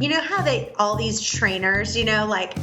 you know how all these trainers, like,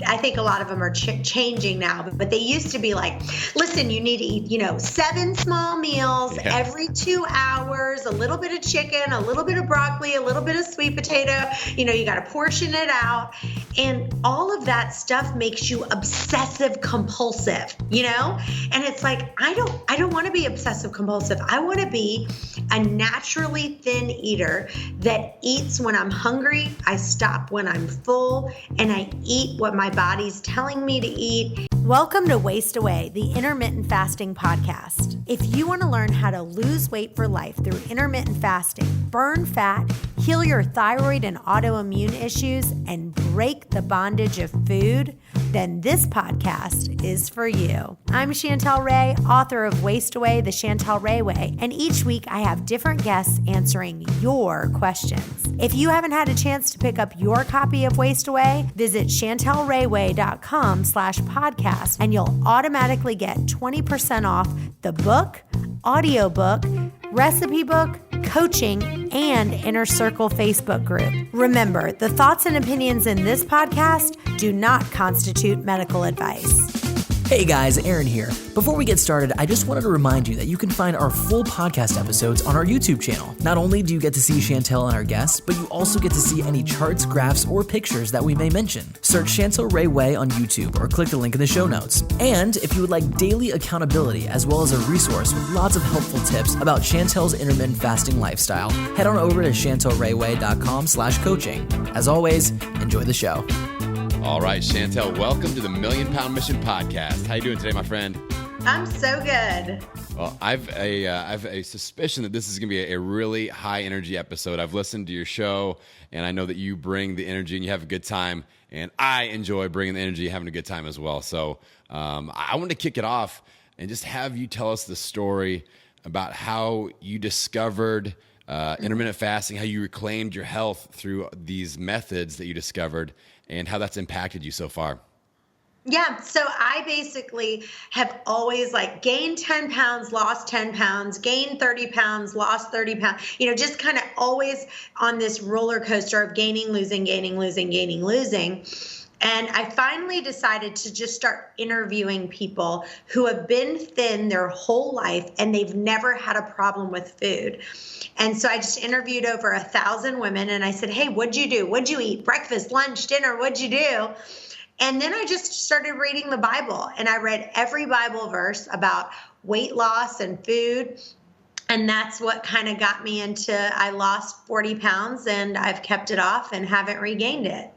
I think a lot of them are changing now, but they used to be like, listen, you need to eat, 7 small meals every 2 hours, a little bit of chicken, a little bit of broccoli, a little bit of sweet potato, you got to portion it out. And all of that stuff makes you obsessive compulsive, and it's like, I don't want to be obsessive compulsive. I want to be a naturally thin eater that eats when I'm hungry. I stop when I'm full, and I eat what my body's telling me to eat. Welcome to Waste Away, the Intermittent Fasting podcast. If you want to learn how to lose weight for life through intermittent fasting, burn fat, heal your thyroid and autoimmune issues, and break the bondage of food, then this podcast is for you. I'm Chantel Ray, author of Waste Away, the Chantel Ray Way, and each week I have different guests answering your questions. If you haven't had a chance to pick up your copy of Waste Away, visit chantelrayway.com/podcast and you'll automatically get 20% off the book, audiobook, recipe book, coaching, and Inner Circle Facebook group. Remember, the thoughts and opinions in this podcast do not constitute medical advice. Hey guys, Aaron here. Before we get started, I just wanted to remind you that you can find our full podcast episodes on our YouTube channel. Not only do you get to see Chantel and our guests, but you also get to see any charts, graphs, or pictures that we may mention. Search Chantel Ray Way on YouTube or click the link in the show notes. And if you would like daily accountability as well as a resource with lots of helpful tips about Chantel's intermittent fasting lifestyle, head on over to chantelrayway.com/coaching. As always, enjoy the show. All right, Chantel, welcome to the Million Pound Mission podcast. How you doing today, my friend? I'm so good. Well, I've a suspicion that this is going to be a really high energy episode. I've listened to your show, and I know that you bring the energy and you have a good time, and I enjoy bringing the energy and having a good time as well. So I want to kick it off and just have you tell us the story about how you discovered intermittent fasting, how you reclaimed your health through these methods that you discovered, and how that's impacted you so far. Yeah, so I basically have always gained 10 pounds, lost 10 pounds, gained 30 pounds, lost 30 pounds, just kind of always on this roller coaster of gaining, losing, gaining, losing, gaining, losing. And I finally decided to just start interviewing people who have been thin their whole life and they've never had a problem with food. And so I just interviewed over 1,000 women and I said, hey, what'd you do? What'd you eat? Breakfast, lunch, dinner, what'd you do? And then I just started reading the Bible and I read every Bible verse about weight loss and food. And that's what kind of got me into, I lost 40 pounds and I've kept it off and haven't regained it.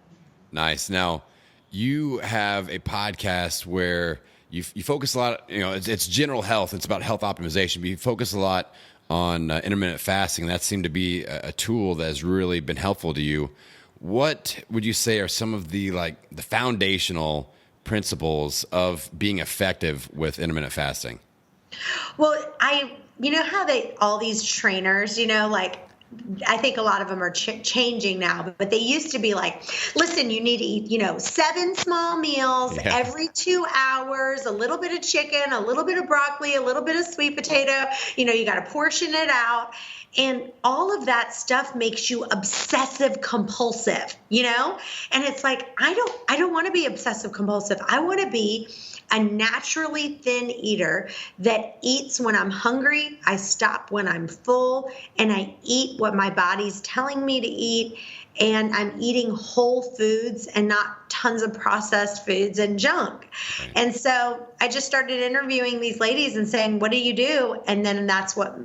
Nice. Now, you have a podcast where you focus a lot, it's general health. It's about health optimization, but you focus a lot on intermittent fasting. That seemed to be a tool that has really been helpful to you. What would you say are some of the foundational principles of being effective with intermittent fasting? Well, you know how all these trainers, I think a lot of them are changing now, but they used to be like, listen, you need to eat, 7 small meals every 2 hours, a little bit of chicken, a little bit of broccoli, a little bit of sweet potato, you got to portion it out. And all of that stuff makes you obsessive compulsive, and it's like, I don't want to be obsessive compulsive. I want to be a naturally thin eater that eats when I'm hungry, I stop when I'm full, and I eat what my body's telling me to eat, and I'm eating whole foods and not tons of processed foods and junk. Right. And so I just started interviewing these ladies and saying, what do you do? And then that's what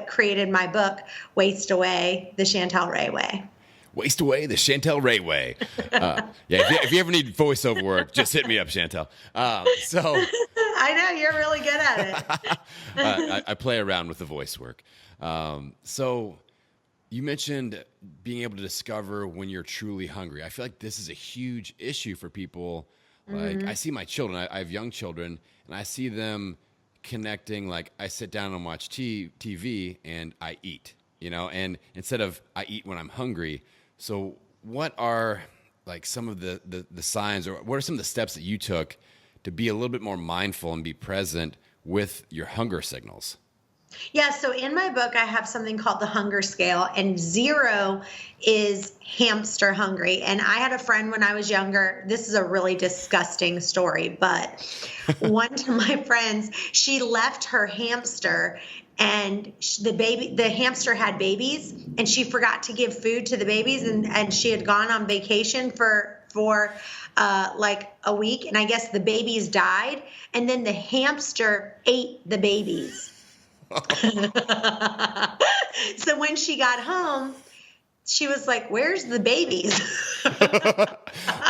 created my book, Waste Away, the Chantel Ray Way. Waste Away, the Chantel Ray Way. If you ever need voiceover work, just hit me up, Chantel. I know, you're really good at it. I play around with the voice work. So you mentioned being able to discover when you're truly hungry. I feel like this is a huge issue for people. I see my children. I have young children, and I see them connecting. I sit down and watch TV, and I eat. And instead of I eat when I'm hungry. So what are some of the signs, or what are some of the steps that you took to be a little bit more mindful and be present with your hunger signals? Yeah, so in my book, I have something called the hunger scale, and 0 is hamster hungry. And I had a friend when I was younger. This is a really disgusting story, but one of my friends, she left her hamster, and the hamster had babies, and she forgot to give food to the babies, and she had gone on vacation for like a week, and I guess the babies died, and then the hamster ate the babies. So when she got home, she was like, "Where's the babies?"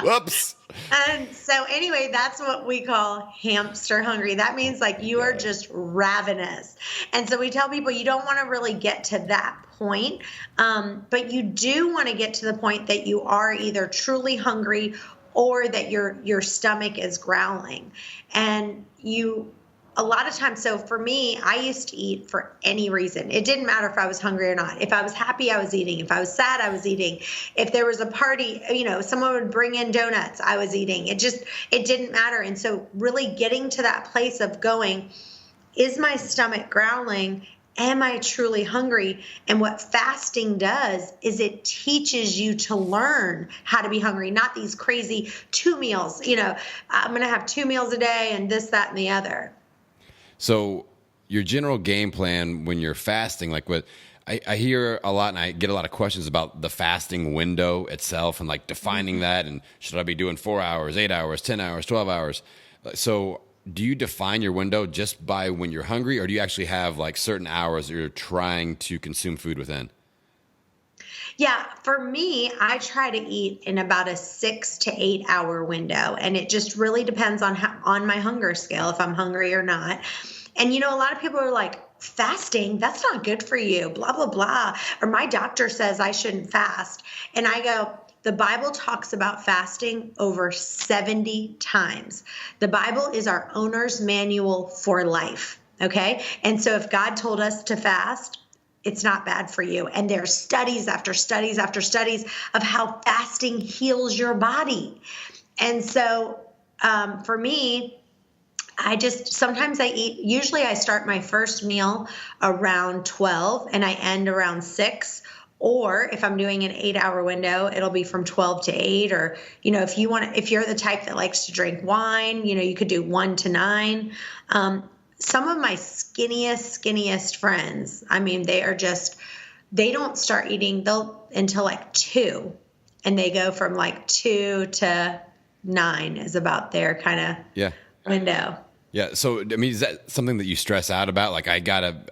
Whoops. And so anyway, that's what we call hamster hungry. That means like you are just ravenous. And so we tell people you don't want to really get to that point, but you do want to get to the point that you are either truly hungry or that your stomach is growling. And a lot of times, so for me, I used to eat for any reason. It didn't matter if I was hungry or not. If I was happy, I was eating. If I was sad, I was eating. If there was a party, someone would bring in donuts, I was eating. It didn't matter. And so really getting to that place of going, is my stomach growling? Am I truly hungry? And what fasting does is it teaches you to learn how to be hungry, not these crazy 2 meals. I'm going to have 2 meals a day and this, that, and the other. So your general game plan when you're fasting, like what I hear a lot, and I get a lot of questions about the fasting window itself and like defining that, and should I be doing 4 hours, 8 hours, 10 hours, 12 hours? So do you define your window just by when you're hungry, or do you actually have like certain hours that you're trying to consume food within? Yeah, for me, I try to eat in about a 6 to 8 hour window, and it just really depends on my hunger scale, if I'm hungry or not. And a lot of people are like, fasting, that's not good for you, blah, blah, blah. Or my doctor says I shouldn't fast. And I go, the Bible talks about fasting over 70 times. The Bible is our owner's manual for life. Okay. And so if God told us to fast, it's not bad for you. And there's studies after studies after studies of how fasting heals your body. And so for me, sometimes I eat, usually I start my first meal around 12 and I end around 6. Or if I'm doing an 8 hour window, it'll be from 12 to 8. Or, if you're the type that likes to drink wine, you could do 1 to 9. Some of my skinniest friends, they don't start eating until like 2, and they go from like 2 to 9 is about their kind of window. Yeah. So, is that something that you stress out about? Like I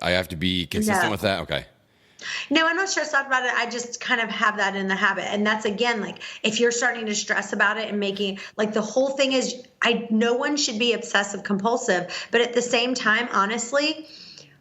have to be consistent with that. Okay. No, I'm not stressed out about it. I just kind of have that in the habit. And that's, again, like if you're starting to stress about it and making, like, the whole thing is, no one should be obsessive compulsive. But at the same time, honestly,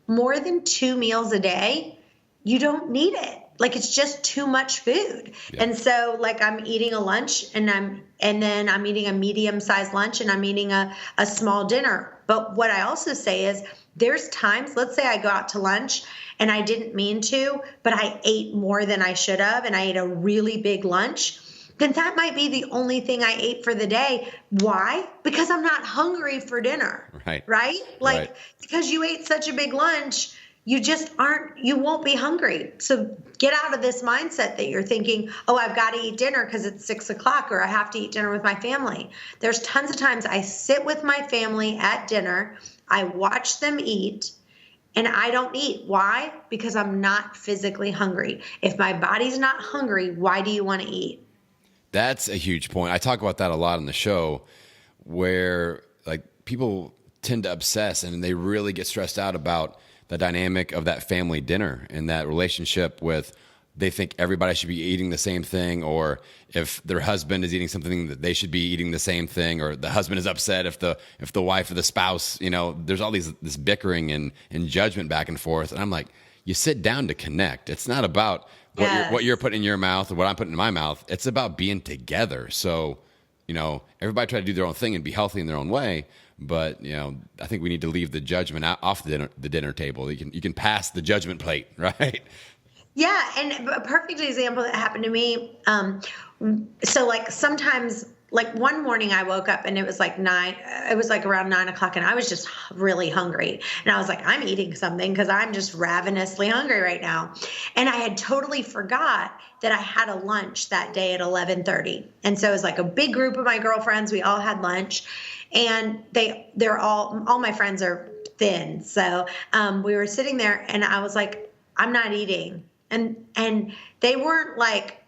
more than 2 meals a day, you don't need it. Like, it's just too much food. Yeah. And so, like, I'm eating a lunch and then I'm eating a medium-sized lunch and I'm eating a small dinner. But what I also say is there's times, let's say I go out to lunch and I didn't mean to, but I ate more than I should have, and I ate a really big lunch, then that might be the only thing I ate for the day. Why? Because I'm not hungry for dinner. Right? Like, because you ate such a big lunch, you won't be hungry. So get out of this mindset that you're thinking, oh, I've got to eat dinner because it's 6 o'clock, or I have to eat dinner with my family. There's tons of times I sit with my family at dinner, I watch them eat, and I don't eat. Why? Because I'm not physically hungry. If my body's not hungry, why do you want to eat? That's a huge point. I talk about that a lot on the show, where like people tend to obsess and they really get stressed out about the dynamic of that family dinner and that relationship with, they think everybody should be eating the same thing, or if their husband is eating something that they should be eating the same thing, or the husband is upset if the wife or the spouse, there's all this bickering and judgment back and forth. And I'm like, you sit down to connect. It's not about what you're putting in your mouth or what I'm putting in my mouth. It's about being together. So, everybody try to do their own thing and be healthy in their own way. But, I think we need to leave the judgment off the dinner table. You can pass the judgment plate, right? Yeah, and a perfect example that happened to me. So like sometimes like one morning I woke up and it was like around 9 o'clock and I was just really hungry. And I was like, I'm eating something because I'm just ravenously hungry right now. And I had totally forgot that I had a lunch that day at 11:30. And so it was like a big group of my girlfriends. We all had lunch, and they're all my friends are thin. So we were sitting there and I was like, I'm not eating. And they weren't like,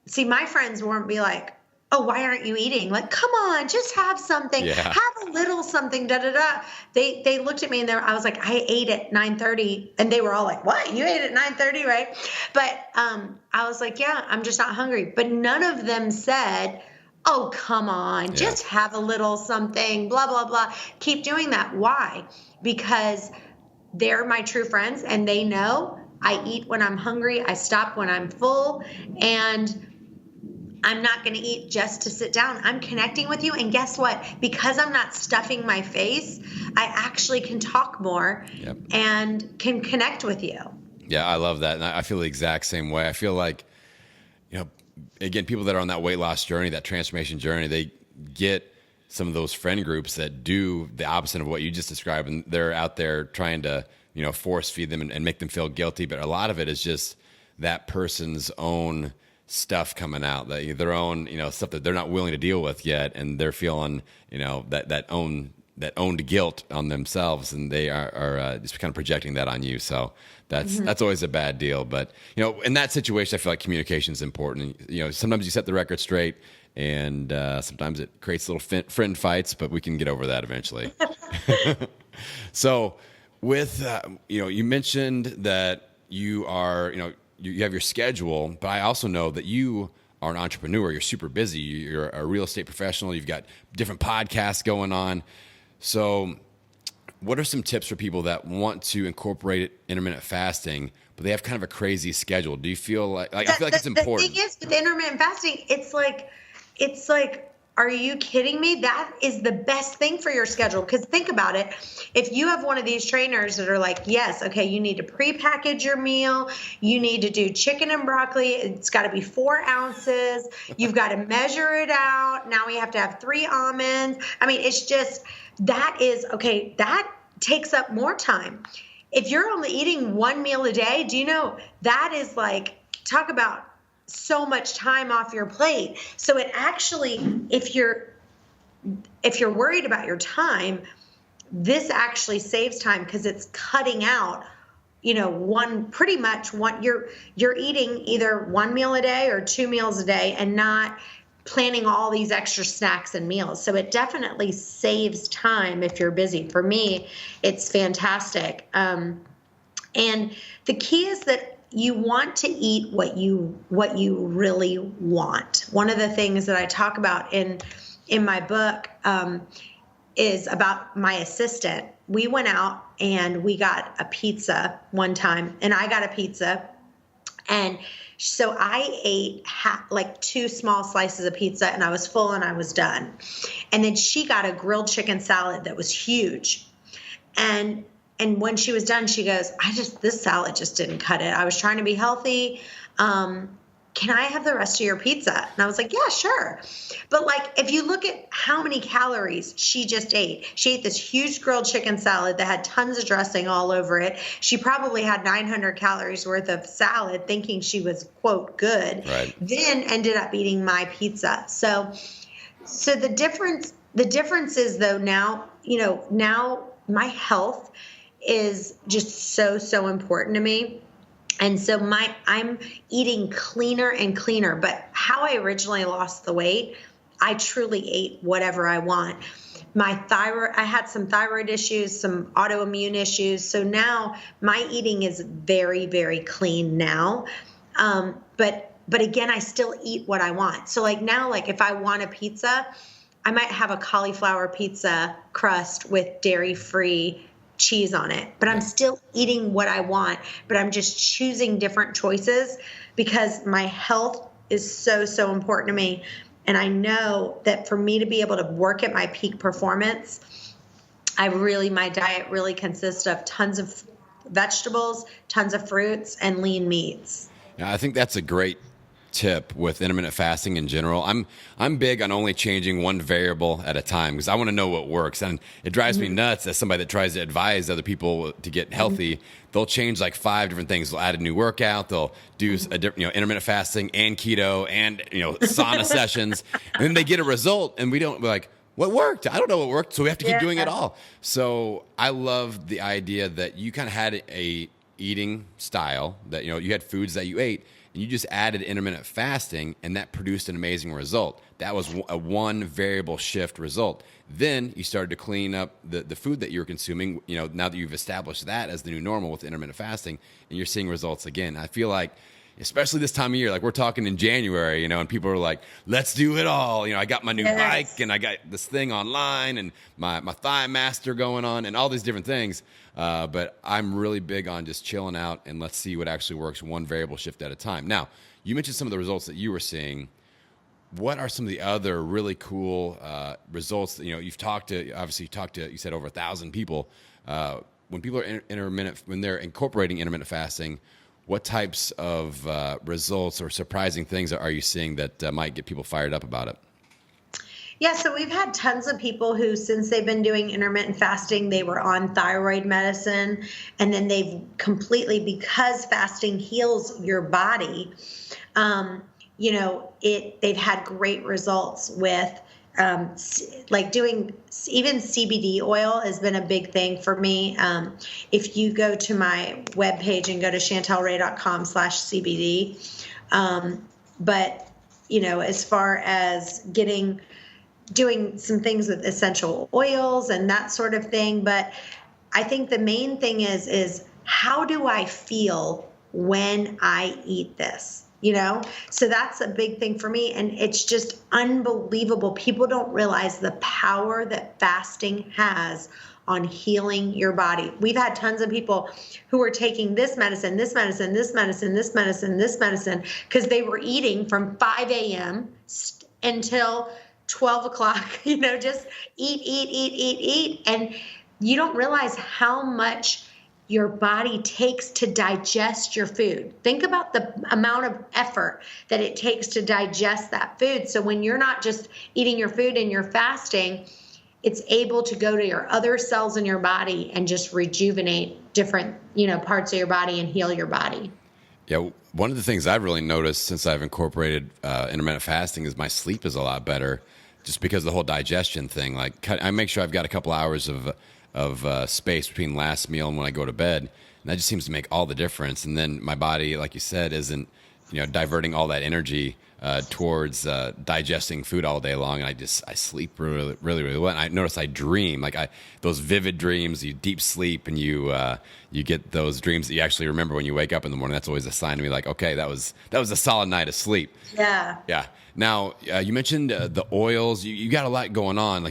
see, my friends weren't be like, oh, why aren't you eating? Like, come on, just have something, have a little something, da, da, da. They looked at me and I was like, I ate at 9:30. And they were all like, what? You ate at 9:30, right? But I was like, yeah, I'm just not hungry. But none of them said, oh, come on, just have a little something, blah, blah, blah. Keep doing that. Why? Because they're my true friends and they know I eat when I'm hungry. I stop when I'm full. And I'm not going to eat just to sit down. I'm connecting with you. And guess what? Because I'm not stuffing my face, I actually can talk more and can connect with you. Yeah, I love that. And I feel the exact same way. I feel like, again, people that are on that weight loss journey, that transformation journey, they get some of those friend groups that do the opposite of what you just described. And they're out there trying to, force feed them and make them feel guilty. But a lot of it is just that person's own stuff coming out, their own, stuff that they're not willing to deal with yet, and they're feeling, that owned guilt on themselves, and they are just kind of projecting that on you. So that's always a bad deal. But in that situation, I feel like communication is important. And, sometimes you set the record straight, and sometimes it creates little friend fights, but we can get over that eventually. So, with you mentioned that you are, you have your schedule, but I also know that you are an entrepreneur. You're super busy. You're a real estate professional. You've got different podcasts going on. So what are some tips for people that want to incorporate intermittent fasting, but they have kind of a crazy schedule? Do you feel like I feel like it's important? The thing is with intermittent fasting, it's like, are you kidding me? That is the best thing for your schedule. Because think about it. If you have one of these trainers that are like, yes, okay, you need to prepackage your meal. You need to do chicken and broccoli. It's got to be 4 ounces. You've got to measure it out. Now we have to have 3 almonds. I mean, it's just, that takes up more time. If you're only eating 1 meal a day, do you know that is like, talk about so much time off your plate. So it actually, if you're worried about your time, this actually saves time because it's cutting out, pretty much you're eating either 1 meal a day or 2 meals a day and not planning all these extra snacks and meals. So it definitely saves time if you're busy. For me, it's fantastic. And the key is that you want to eat what you really want. One of the things that I talk about in my book is about my assistant. We went out and we got a pizza one time, and I got a pizza. And so I ate 2 small slices of pizza, and I was full and I was done. And then she got a grilled chicken salad that was huge. And when she was done, she goes, this salad just didn't cut it. I was trying to be healthy. Can I have the rest of your pizza? And I was like, yeah, sure. But if you look at how many calories she just ate, she ate this huge grilled chicken salad that had tons of dressing all over it. She probably had 900 calories worth of salad thinking she was, quote, good. Right. Then ended up eating my pizza. So the difference is though now my health is just so important to me. And so I'm eating cleaner and cleaner. But how I originally lost the weight, I truly ate whatever I want. I had some thyroid issues, some autoimmune issues. So now my eating is very, very clean now. But again, I still eat what I want. So now, if I want a pizza, I might have a cauliflower pizza crust with dairy-free cheese on it, but I'm still eating what I want, but I'm just choosing different choices because my health is so important to me. And I know that for me to be able to work at my peak performance, my diet really consists of tons of vegetables, tons of fruits, and lean meats. Yeah, I think that's a great tip with intermittent fasting in general. I'm big on only changing one variable at a time because I want to know what works. And it drives me nuts as somebody that tries to advise other people to get healthy. They'll change like 5 different things. They'll add a new workout. They'll do a different, intermittent fasting and keto and, sauna sessions. And then they get a result and we're like, what worked? I don't know what worked. So we have to keep doing it all. So I love the idea that you kind of had a eating style that, you had foods that you ate and you just added intermittent fasting and that produced an amazing result. That was a one variable shift result. Then you started to clean up the food that you were consuming, now that you've established that as the new normal with intermittent fasting and you're seeing results again. I feel like, especially this time of year, like we're talking in January, and people are like, let's do it all. I got my new bike and I got this thing online and my Thigh Master going on and all these different things. But I'm really big on just chilling out and let's see what actually works one variable shift at a time. Now, you mentioned some of the results that you were seeing. What are some of the other really cool results that, you said over 1,000 people. When people are when they're incorporating intermittent fasting, what types of results or surprising things are you seeing that might get people fired up about it? Yeah, so we've had tons of people who, since they've been doing intermittent fasting, they were on thyroid medicine, and then they've completely, because fasting heals your body, they've had great results with like doing, even CBD oil has been a big thing for me. If you go to my webpage and go to chantelray.com/CBD, but as far as doing some things with essential oils and that sort of thing. But I think the main thing is how do I feel when I eat this? So that's a big thing for me. And it's just unbelievable. People don't realize the power that fasting has on healing your body. We've had tons of people who are taking this medicine, because they were eating from 5 a.m. until 12 o'clock, just eat. And you don't realize how much your body takes to digest your food. Think about the amount of effort that it takes to digest that food. So when you're not just eating your food and you're fasting, it's able to go to your other cells in your body and just rejuvenate different, parts of your body and heal your body. Yeah, one of the things I've really noticed since I've incorporated intermittent fasting is my sleep is a lot better, just because of the whole digestion thing. Like, I make sure I've got a couple hours of space between last meal and when I go to bed, and that just seems to make all the difference. And then my body, like you said, isn't diverting all that energy towards digesting food all day long, and I sleep really, really, really well. And I notice I dream those vivid dreams. You deep sleep, and you get those dreams that you actually remember when you wake up in the morning. That's always a sign to me, like, okay, that was a solid night of sleep. Yeah. Now you mentioned the oils. You got a lot going on.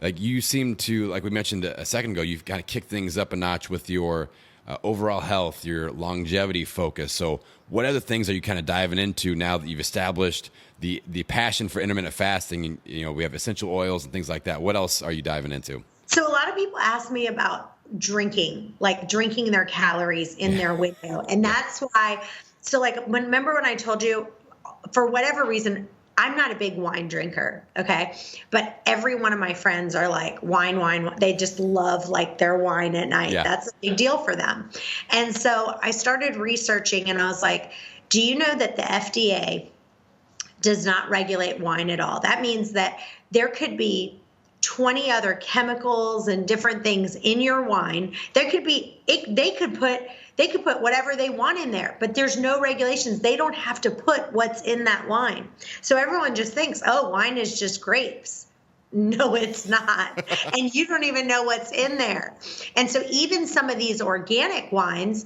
Like you seem to, like we mentioned a second ago, you've kind of kicked things up a notch with your overall health, your longevity focus. So what other things are you kind of diving into now that you've established the passion for intermittent fasting? And, we have essential oils and things like that. What else are you diving into? So a lot of people ask me about drinking their calories in their window. And that's why, remember when I told you, for whatever reason, I'm not a big wine drinker, okay? But every one of my friends are like, wine. They just love their wine at night. Yeah. That's a big deal for them. And so I started researching and I was like, do you know that the FDA does not regulate wine at all? That means that there could be 20 other chemicals and different things in your wine. They could put whatever they want in there, but there's no regulations. They don't have to put what's in that wine. So everyone just thinks, oh, wine is just grapes. No, it's not. And you don't even know what's in there. And so even some of these organic wines,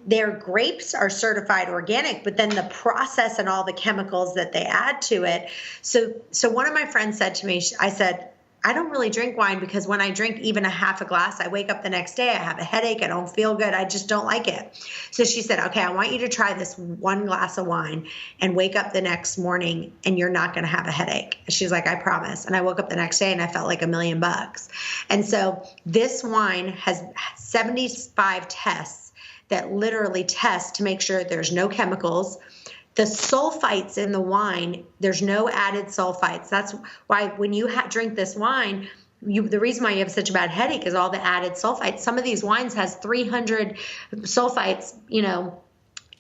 their grapes are certified organic, but then the process and all the chemicals that they add to it. So one of my friends said to me, I said, I don't really drink wine because when I drink even a half a glass, I wake up the next day, I have a headache, I don't feel good, I just don't like it. So she said, okay, I want you to try this one glass of wine and wake up the next morning and you're not going to have a headache. She's like, I promise. And I woke up the next day and I felt like $1 million. And so this wine has 75 tests that literally test to make sure there's no chemicals, the sulfites in the wine, there's no added sulfites. That's why when you drink this wine, the reason why you have such a bad headache is all the added sulfites. Some of these wines has 300 sulfites,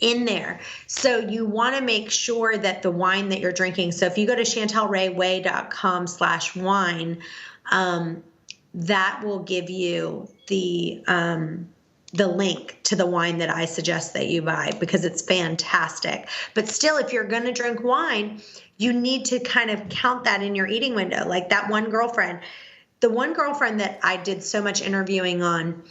in there. So you want to make sure that the wine that you're drinking, so if you go to chantelrayway.com/wine, that will give you the link to the wine that I suggest that you buy, because it's fantastic. But still, if you're going to drink wine, you need to kind of count that in your eating window. Like that one girlfriend, the one girlfriend that I did so much interviewing on,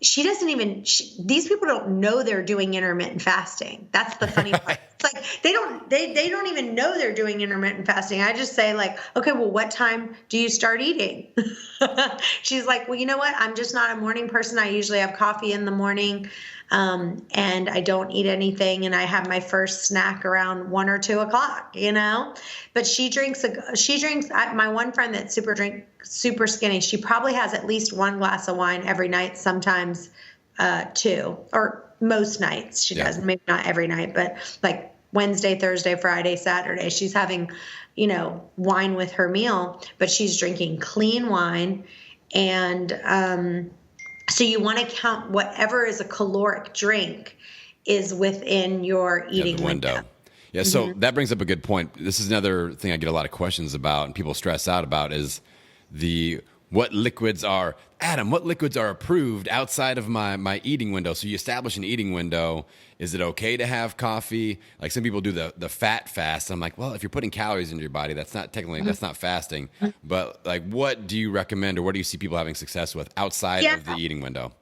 she doesn't even, these people don't know they're doing intermittent fasting. That's the funny part. It's like, they don't even know they're doing intermittent fasting. I just say like, okay, well, what time do you start eating? She's like, well, you know what? I'm just not a morning person. I usually have coffee in the morning. And I don't eat anything, and I have my first snack around 1 or 2 o'clock, but she drinks, my one friend that's super skinny, she probably has at least 1 glass of wine every night, sometimes 2, or most nights she does, maybe not every night, but like Wednesday, Thursday, Friday, Saturday, she's having, wine with her meal, but she's drinking clean wine. And, so you want to count whatever is a caloric drink is within your eating window. Yeah, so that brings up a good point. This is another thing I get a lot of questions about and people stress out about is what liquids are approved outside of my eating window. So you establish an eating window. Is it okay to have coffee? Like some people do the fat fast. I'm like, well, if you're putting calories into your body, that's not fasting. But like, what do you recommend, or what do you see people having success with outside of the eating window?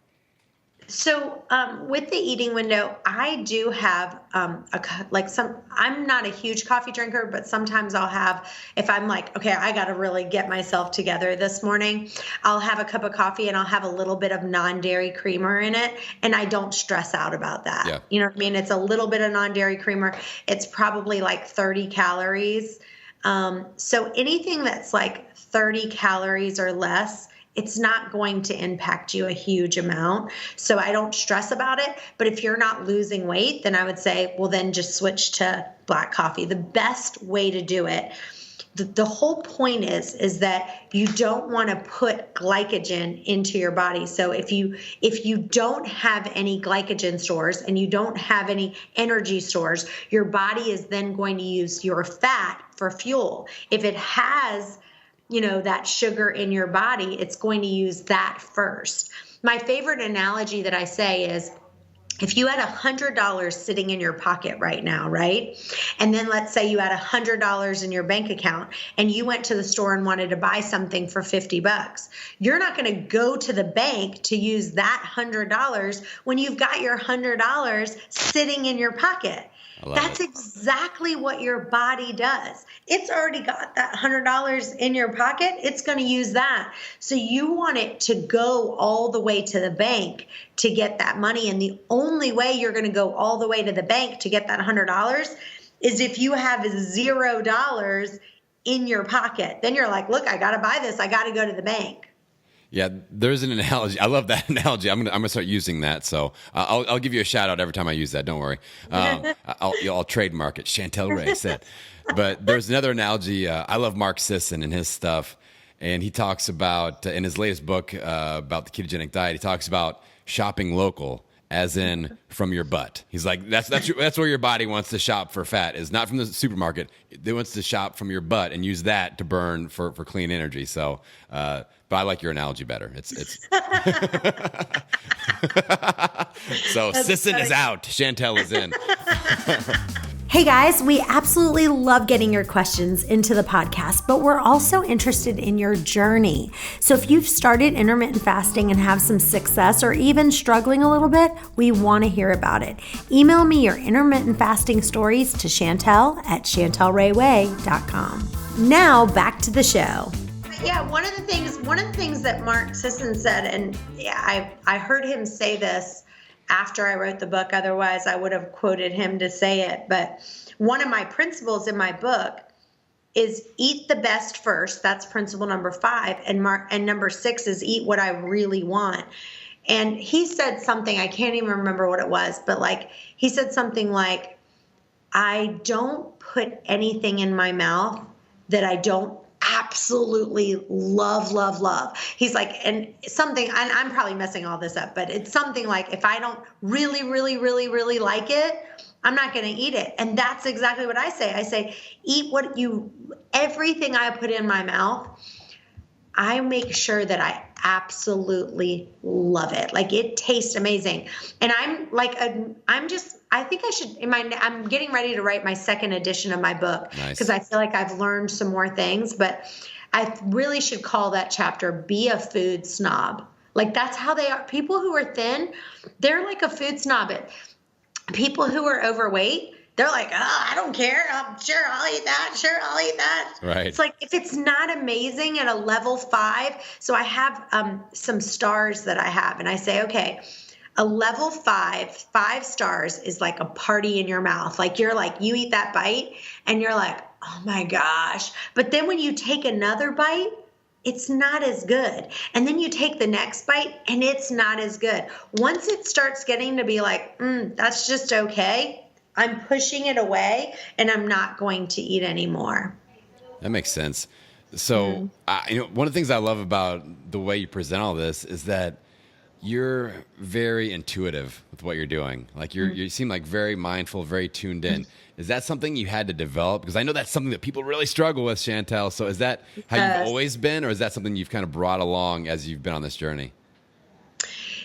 So with the eating window, I do have I'm not a huge coffee drinker, but sometimes I'll have, if I'm like, okay, I got to really get myself together this morning, I'll have a cup of coffee and I'll have a little bit of non-dairy creamer in it. And I don't stress out about that. Yeah. You know what I mean? It's a little bit of non-dairy creamer. It's probably like 30 calories. So anything that's like 30 calories or less, it's not going to impact you a huge amount. So I don't stress about it. But if you're not losing weight, then I would say, well, then just switch to black coffee. The best way to do it, the whole point is that you don't want to put glycogen into your body. So if you don't have any glycogen stores and you don't have any energy stores, your body is then going to use your fat for fuel. If it has that sugar in your body, it's going to use that first. My favorite analogy that I say is, if you had $100 sitting in your pocket right now, right? And then let's say you had $100 in your bank account and you went to the store and wanted to buy something for $50. You're not going to go to the bank to use that $100 when you've got your $100 sitting in your pocket. That's exactly what your body does. It's already got that $100 in your pocket. It's going to use that. So you want it to go all the way to the bank to get that money. And the only way you're going to go all the way to the bank to get that $100 is if you have $0 in your pocket. Then you're like, look, I got to buy this. I got to go to the bank. Yeah, there's an analogy. I love that analogy. I'm gonna start using that. So I'll give you a shout out every time I use that. Don't worry. I'll trademark it. Chantel Ray said. But there's another analogy. I love Mark Sisson and his stuff, and he talks about in his latest book about the ketogenic diet. He talks about shopping local, as in from your butt. He's like, that's where your body wants to shop for fat, is not from the supermarket. It wants to shop from your butt and use that to burn for clean energy. So. But I like your analogy better. It's so Sisson is out. Chantel is in. Hey guys, we absolutely love getting your questions into the podcast, but we're also interested in your journey. So if you've started intermittent fasting and have some success or even struggling a little bit, we want to hear about it. Email me your intermittent fasting stories to chantel@chantelrayway.com. Now back to the show. Yeah, one of the things that Mark Sisson said, and I heard him say this after I wrote the book, otherwise I would have quoted him to say it, but one of my principles in my book is eat the best first. That's principle number 5, and number 6 is eat what I really want. And he said something, I can't even remember what it was, but he said something like, I don't put anything in my mouth that I don't absolutely love. He's like, and something, and I'm probably messing all this up, but it's something like, if I don't really like it, I'm not going to eat it. And that's exactly what I say. I say, eat everything I put in my mouth, I make sure that I absolutely love it. Like, it tastes amazing. And I'm getting ready to write my second edition of my book, because I feel like I've learned some more things, but I really should call that chapter Be a Food Snob. Like, that's how they are. People who are thin, they're like a food snob. People who are overweight, they're like, oh, I don't care. I'm sure I'll eat that. Sure, I'll eat that. Right. It's like, if it's not amazing at a level 5, so I have some stars that I have, and I say, okay, a level 5 stars is like a party in your mouth. Like, you eat that bite and you're like, oh my gosh. But then when you take another bite, it's not as good. And then you take the next bite and it's not as good. Once it starts getting to be like, that's just okay, I'm pushing it away and I'm not going to eat anymore. That makes sense. So, one of the things I love about the way you present all this is that you're very intuitive with what you're doing. Like, you seem like very mindful, very tuned in. Is that something you had to develop? Because I know that's something that people really struggle with, Chantel. So is that how you've always been, or is that something you've kind of brought along as you've been on this journey?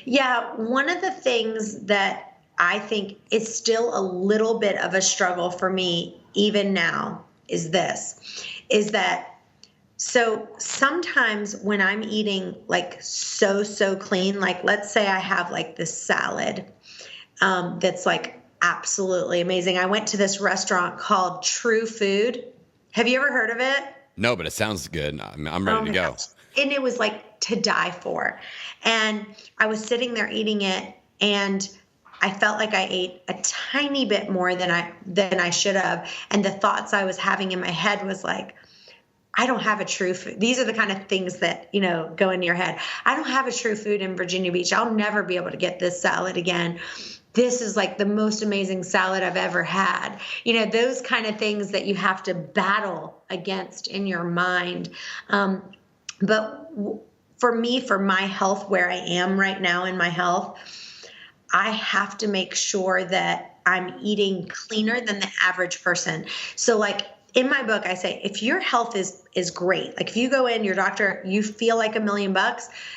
Yeah, one of the things that I think is still a little bit of a struggle for me even now is that so sometimes when I'm eating like so clean, like let's say I have like this salad that's like absolutely amazing. I went to this restaurant called True Food. Have you ever heard of it? No, but it sounds good. I'm ready to go. Gosh. And it was like to die for. And I was sitting there eating it, and I felt like I ate a tiny bit more than I should have. And the thoughts I was having in my head was like, I don't have a True Food. These are the kind of things that, go into your head. I don't have a True Food in Virginia Beach. I'll never be able to get this salad again. This is like the most amazing salad I've ever had. Those kind of things that you have to battle against in your mind. But for me, for my health, where I am right now in my health, I have to make sure that I'm eating cleaner than the average person. So like in my book, I say, if your health is great, like if you go in, your doctor, you feel like $1 million,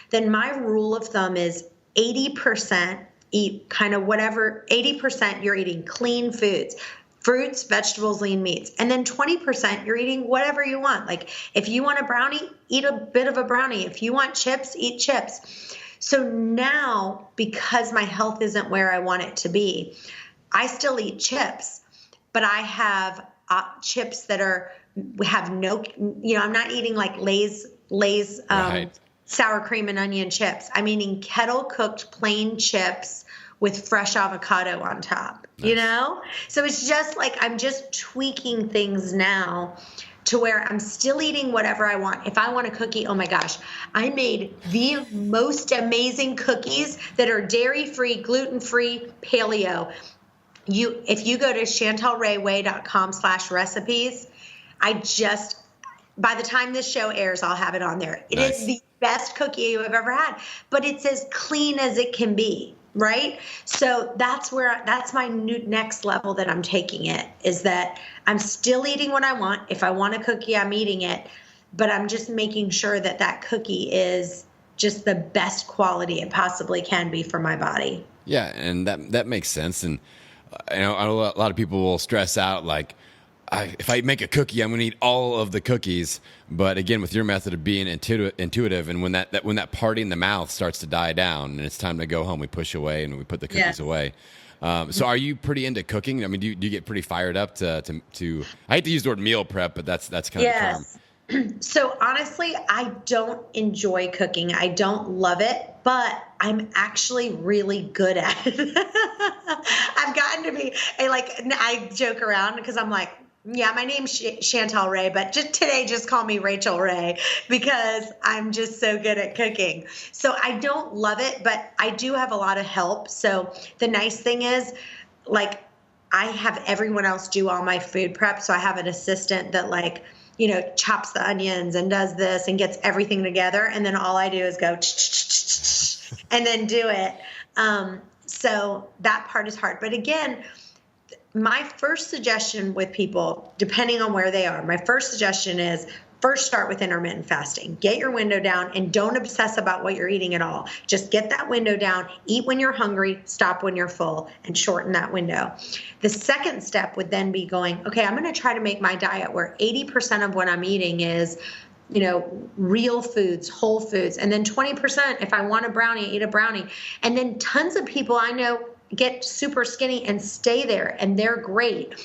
then my rule of thumb is 80% eat kind of whatever, 80% you're eating clean foods, fruits, vegetables, lean meats. And then 20% you're eating whatever you want. Like if you want a brownie, eat a bit of a brownie. If you want chips, eat chips. So now, because my health isn't where I want it to be, I still eat chips, but I have chips that have no, I'm not eating like Lay's Right. sour cream and onion chips. I'm eating kettle cooked plain chips with fresh avocado on top, Nice. So it's just like, I'm just tweaking things now to where I'm still eating whatever I want. If I want a cookie, oh my gosh, I made the most amazing cookies that are dairy-free, gluten-free, paleo. If you go to chantelrayway.com/recipes, by the time this show airs, I'll have it on there. It Nice. is the best cookie you have ever had, but it's as clean as it can be, right? So that's my new next level that I'm taking it, is that I'm still eating what I want. If I want a cookie, I'm eating it, but I'm just making sure that cookie is just the best quality it possibly can be for my body. Yeah, and that makes sense. And I know a lot of people will stress out like, if I make a cookie, I'm going to eat all of the cookies. But again, with your method of being intuitive, and when that party in the mouth starts to die down and it's time to go home, we push away and we put the cookies away. So are you pretty into cooking? I mean, do you get pretty fired up to I hate to use the word meal prep, but that's kind of the term. So honestly, I don't enjoy cooking. I don't love it, but I'm actually really good at it. I've gotten to be I joke around because I'm like, yeah, my name's Chantel Ray, but just call me Rachel Ray, because I'm just so good at cooking. So I don't love it, but I do have a lot of help. So the nice thing is, like, I have everyone else do all my food prep. So I have an assistant that like, chops the onions and does this and gets everything together. And then all I do is go and then do it. So that part is hard. But again, my first suggestion with people, depending on where they are, my first suggestion is first start with intermittent fasting. Get your window down and don't obsess about what you're eating at all. Just get that window down, eat when you're hungry, stop when you're full, and shorten that window. The second step would then be going, okay, I'm going to try to make my diet where 80% of what I'm eating is real foods, whole foods. And then 20%, if I want a brownie, eat a brownie. And then tons of people I know get super skinny and stay there, and they're great.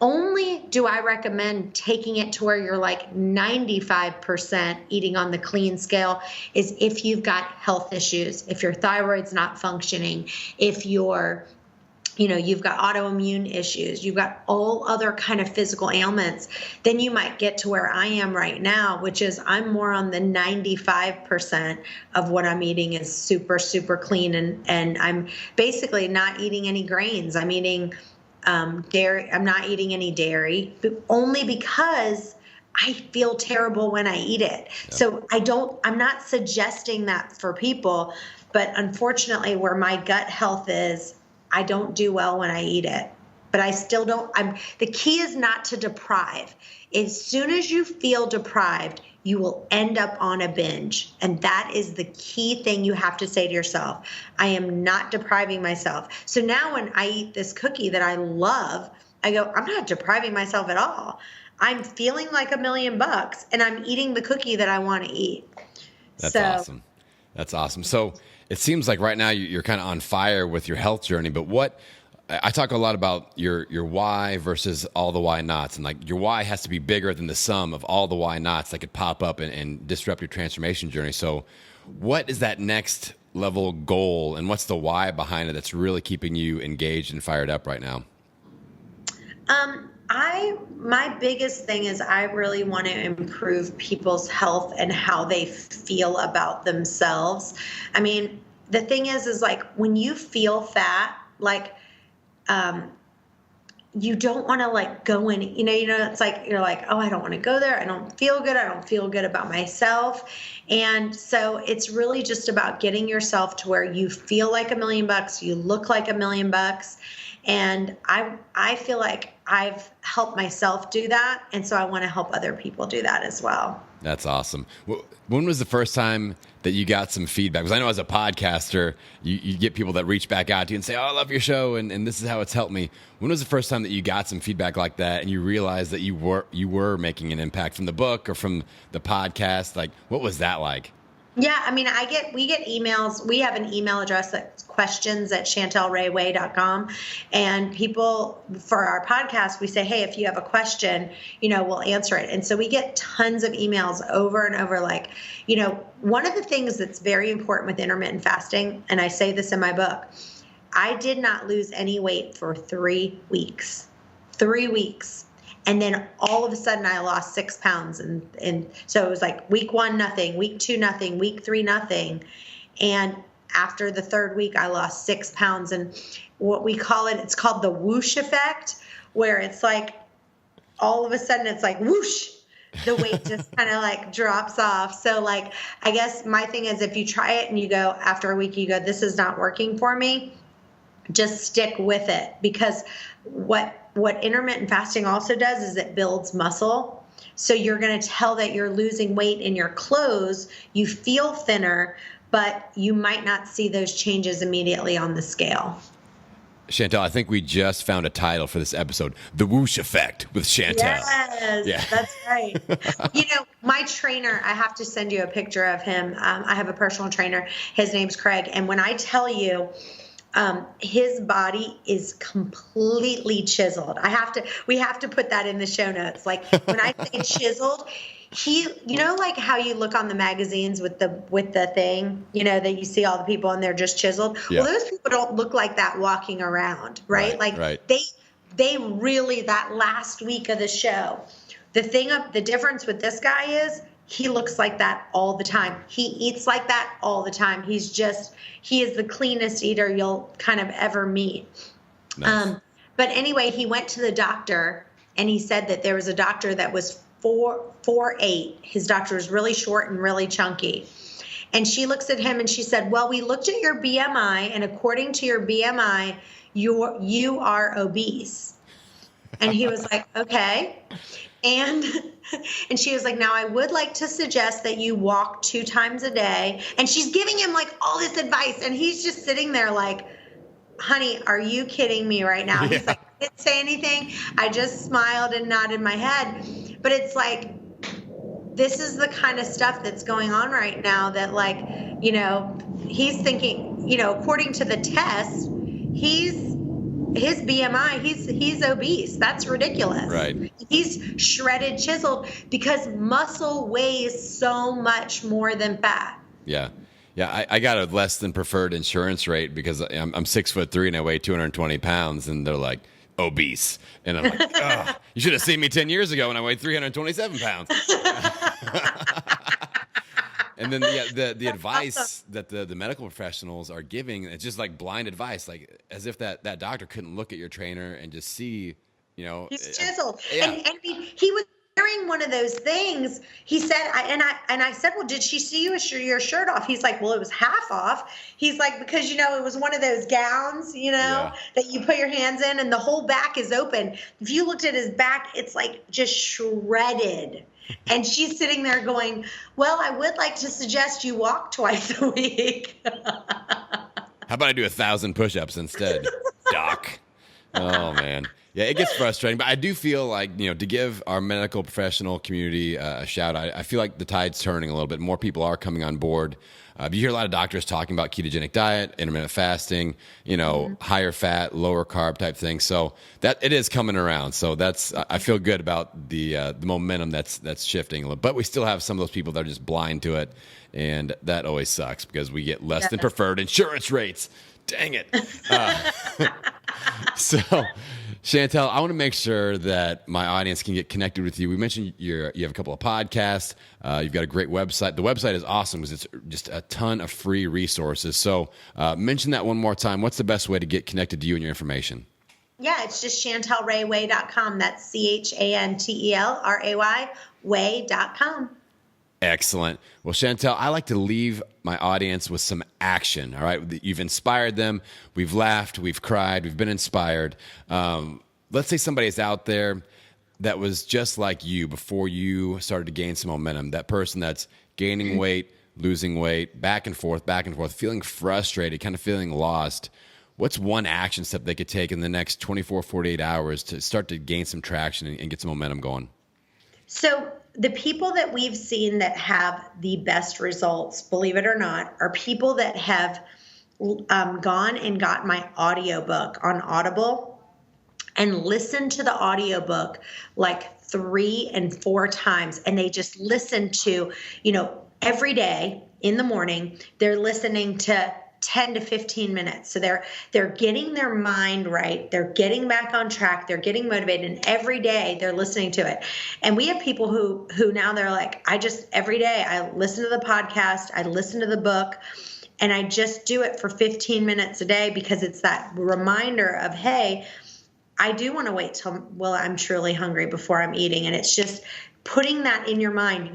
Only do I recommend taking it to where you're like 95% eating on the clean scale is if you've got health issues, if your thyroid's not functioning, if you're you've got autoimmune issues, you've got all other kind of physical ailments, then you might get to where I am right now, which is I'm more on the 95% of what I'm eating is super, super clean. And I'm basically not eating any grains. I'm eating dairy. I'm not eating any dairy, but only because I feel terrible when I eat it. Yeah. So I'm not suggesting that for people, but unfortunately where my gut health is, I don't do well when I eat it, but I still don't. The key is not to deprive. As soon as you feel deprived, you will end up on a binge. And that is the key thing you have to say to yourself. I am not depriving myself. So now when I eat this cookie that I love, I go, I'm not depriving myself at all. I'm feeling like $1,000,000 and I'm eating the cookie that I want to eat. That's awesome. That's awesome. So it seems like right now you're kind of on fire with your health journey, but I talk a lot about your why versus all the why nots. And like your why has to be bigger than the sum of all the why nots that could pop up and disrupt your transformation journey. So what is that next level goal and what's the why behind it that's really keeping you engaged and fired up right now? My biggest thing is I really want to improve people's health and how they feel about themselves. I mean, the thing is like when you feel fat, like, you don't want to like go in, it's like, you're like, oh, I don't want to go there. I don't feel good. I don't feel good about myself. And so it's really just about getting yourself to where you feel like $1,000,000, you look like $1,000,000. And I feel like I've helped myself do that. And so I want to help other people do that as well. That's awesome. When was the first time that you got some feedback? Because I know as a podcaster, you get people that reach back out to you and say, oh, I love your show, and this is how it's helped me. When was the first time that you got some feedback like that and you realized that you were making an impact from the book or from the podcast? Like, what was that like? Yeah, I mean, we get emails. We have an email address that's questions@chantelrayway.com. And people, for our podcast, we say, hey, if you have a question, we'll answer it. And so we get tons of emails over and over. Like, one of the things that's very important with intermittent fasting, and I say this in my book, I did not lose any weight for 3 weeks. 3 weeks. And then all of a sudden I lost 6 pounds. And so it was like week 1, nothing, week 2, nothing, week 3, nothing. And after the 3rd week, I lost 6 pounds. And what we call it, it's called the whoosh effect, where it's like all of a sudden it's like whoosh, the weight just kind of like drops off. So like, I guess my thing is if you try it and you go after a week, you go, this is not working for me, just stick with it. Because what intermittent fasting also does is it builds muscle. So you're going to tell that you're losing weight in your clothes. You feel thinner, but you might not see those changes immediately on the scale. Chantel, I think we just found a title for this episode, The Whoosh Effect with Chantel. Yes, yeah. That's right. My trainer, I have to send you a picture of him. I have a personal trainer. His name's Craig. And when I tell you, his body is completely chiseled. We have to put that in the show notes. Like when I say chiseled, like how you look on the magazines with the thing, that you see all the people and they're just chiseled. Yeah. Well, those people don't look like that walking around, right? They really, that last week of the show, the difference with this guy is he looks like that all the time. He eats like that all the time. He is the cleanest eater you'll kind of ever meet. Nice. But anyway, he went to the doctor and he said that there was a doctor that was 4'8". His doctor was really short and really chunky. And she looks at him and she said, well, we looked at your BMI, and according to your BMI, you are obese. And he was like, okay. And she was like, now I would like to suggest that you walk 2 times a day. And she's giving him like all this advice. And he's just sitting there like, honey, are you kidding me right now? Yeah. He's like, I didn't say anything. I just smiled and nodded my head. But it's like, this is the kind of stuff that's going on right now that, like, you know, he's thinking, you know, according to the test, his BMI, he's obese. That's ridiculous. Right. He's shredded, chiseled, because muscle weighs so much more than fat. Yeah. Yeah, I got a less than preferred insurance rate because I'm 6'3" and I weigh 220 pounds, and they're like, obese. And I'm like, oh, you should have seen me 10 years ago when I weighed 327 pounds. And then the advice that the medical professionals are giving, it's just like blind advice, like as if that doctor couldn't look at your trainer and just see, you know. He's chiseled. Yeah. And he was wearing one of those things. He said, I said, well, did she see your shirt off? He's like, well, it was half off. He's like, because, you know, it was one of those gowns, you know, that you put your hands in and the whole back is open. If you looked at his back, it's like just shredded. And she's sitting there going, well, I would like to suggest you walk twice a week. How about I do 1,000 push-ups instead, doc? Oh, man. Yeah, it gets frustrating, but I do feel like, you know, to give our medical professional community a shout out, I feel like the tide's turning a little bit. More people are coming on board. You hear a lot of doctors talking about ketogenic diet, intermittent fasting, you know, higher fat, lower carb type thing. So that it is coming around. So I feel good about the momentum that's shifting a little. But we still have some of those people that are just blind to it, and that always sucks because we get less than preferred insurance rates. Dang it. So, Chantel, I want to make sure that my audience can get connected with you. We mentioned you have a couple of podcasts. You've got a great website. The website is awesome because it's just a ton of free resources. So mention that one more time. What's the best way to get connected to you and your information? Yeah, it's just ChantelRayWay.com. That's ChantelRay way.com. Excellent. Well, Chantel, I like to leave my audience with some action. All right. You've inspired them. We've laughed. We've cried. We've been inspired. Let's say somebody is out there that was just like you before you started to gain some momentum. That person that's gaining weight, losing weight, back and forth, feeling frustrated, kind of feeling lost. What's one action step they could take in the next 24, 48 hours to start to gain some traction and get some momentum going? So the people that we've seen that have the best results, believe it or not, are people that have gone and got my audiobook on Audible and listened to the audiobook like 3 and 4 times. And they just listen to, you know, every day in the morning, they're listening to 10 to 15 minutes. So they're getting their mind right. They're getting back on track. They're getting motivated. And every day they're listening to it. And we have people who now they're like, every day I listen to the podcast, I listen to the book, and I just do it for 15 minutes a day because it's that reminder of, hey, I do want to wait till, I'm truly hungry before I'm eating. And it's just putting that in your mind.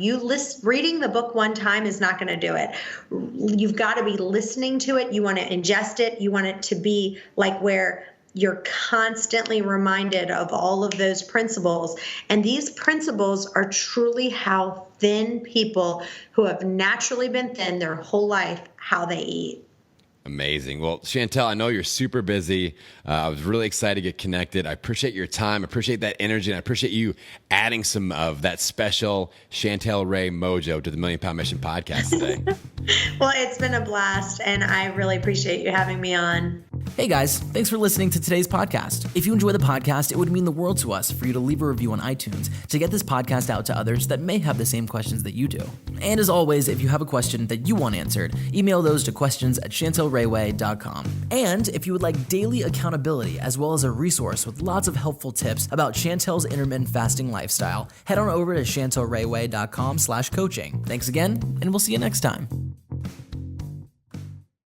Reading the book one time is not going to do it. You've got to be listening to it. You want to ingest it. You want it to be like where you're constantly reminded of all of those principles. And these principles are truly how thin people who have naturally been thin their whole life, how they eat. Amazing. Well, Chantel, I know you're super busy. I was really excited to get connected. I appreciate your time. I appreciate that energy. And I appreciate you adding some of that special Chantel Ray mojo to the Million Pound Mission podcast today. Well, it's been a blast, and I really appreciate you having me on. Hey guys, thanks for listening to today's podcast. If you enjoy the podcast, it would mean the world to us for you to leave a review on iTunes to get this podcast out to others that may have the same questions that you do. And as always, if you have a question that you want answered, email those to questions@chantelrayway.com. And if you would like daily accountability as well as a resource with lots of helpful tips about Chantel's intermittent fasting lifestyle, head on over to chantelrayway.com/coaching. Thanks again, and we'll see you next time.